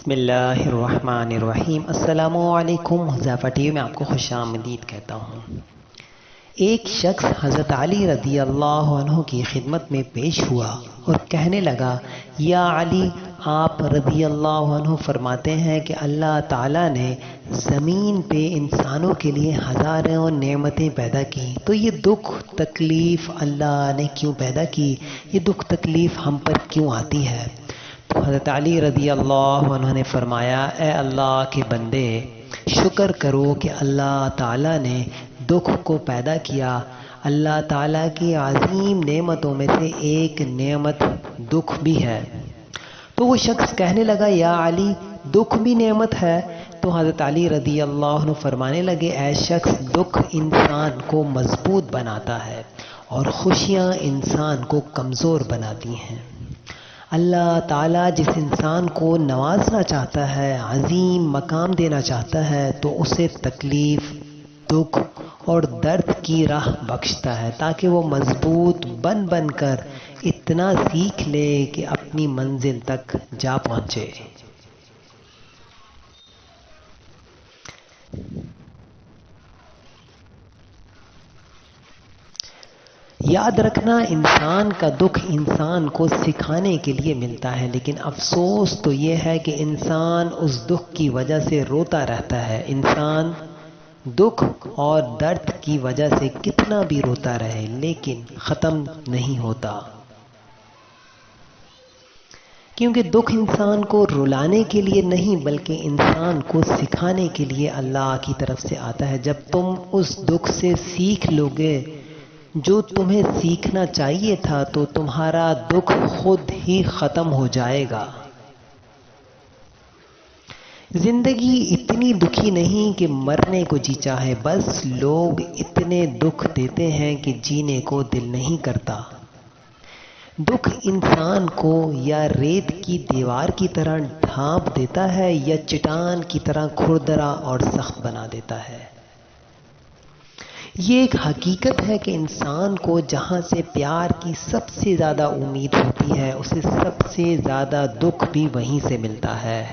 بسم اللہ الرحمن الرحیم۔ السلام علیکم۔ حذیفہ ٹی وی میں آپ کو خوش آمدید کہتا ہوں۔ ایک شخص حضرت علی رضی اللہ عنہ کی خدمت میں پیش ہوا اور کہنے لگا، یا علی، آپ رضی اللہ عنہ فرماتے ہیں کہ اللہ تعالیٰ نے زمین پہ انسانوں کے لیے ہزاروں نعمتیں پیدا کی، تو یہ دکھ تکلیف اللہ نے کیوں پیدا کی؟ یہ دکھ تکلیف ہم پر کیوں آتی ہے؟ تو حضرت علی رضی اللہ عنہ نے فرمایا، اے اللہ کے بندے، شکر کرو کہ اللہ تعالیٰ نے دکھ کو پیدا کیا۔ اللہ تعالیٰ کی عظیم نعمتوں میں سے ایک نعمت دکھ بھی ہے۔ تو وہ شخص کہنے لگا، یا علی، دکھ بھی نعمت ہے؟ تو حضرت علی رضی اللہ عنہ فرمانے لگے، اے شخص، دکھ انسان کو مضبوط بناتا ہے اور خوشیاں انسان کو کمزور بناتی ہیں۔ اللہ تعالیٰ جس انسان کو نوازنا چاہتا ہے، عظیم مقام دینا چاہتا ہے، تو اسے تکلیف، دکھ اور درد کی راہ بخشتا ہے تاکہ وہ مضبوط بن کر اتنا سیکھ لے کہ اپنی منزل تک جا پہنچے۔ یاد رکھنا، انسان کا دکھ انسان کو سکھانے کے لیے ملتا ہے، لیکن افسوس تو یہ ہے کہ انسان اس دکھ کی وجہ سے روتا رہتا ہے۔ انسان دکھ اور درد کی وجہ سے کتنا بھی روتا رہے لیکن ختم نہیں ہوتا، کیونکہ دکھ انسان کو رلانے کے لیے نہیں بلکہ انسان کو سکھانے کے لیے اللہ کی طرف سے آتا ہے۔ جب تم اس دکھ سے سیکھ لوگے جو تمہیں سیکھنا چاہیے تھا تو تمہارا دکھ خود ہی ختم ہو جائے گا۔ زندگی اتنی دکھی نہیں کہ مرنے کو جی چاہے، بس لوگ اتنے دکھ دیتے ہیں کہ جینے کو دل نہیں کرتا۔ دکھ انسان کو یا ریت کی دیوار کی طرح ڈھانپ دیتا ہے یا چٹان کی طرح کھردرا اور سخت بنا دیتا ہے۔ یہ ایک حقیقت ہے کہ انسان کو جہاں سے پیار کی سب سے زیادہ امید ہوتی ہے، اسے سب سے زیادہ دکھ بھی وہیں سے ملتا ہے۔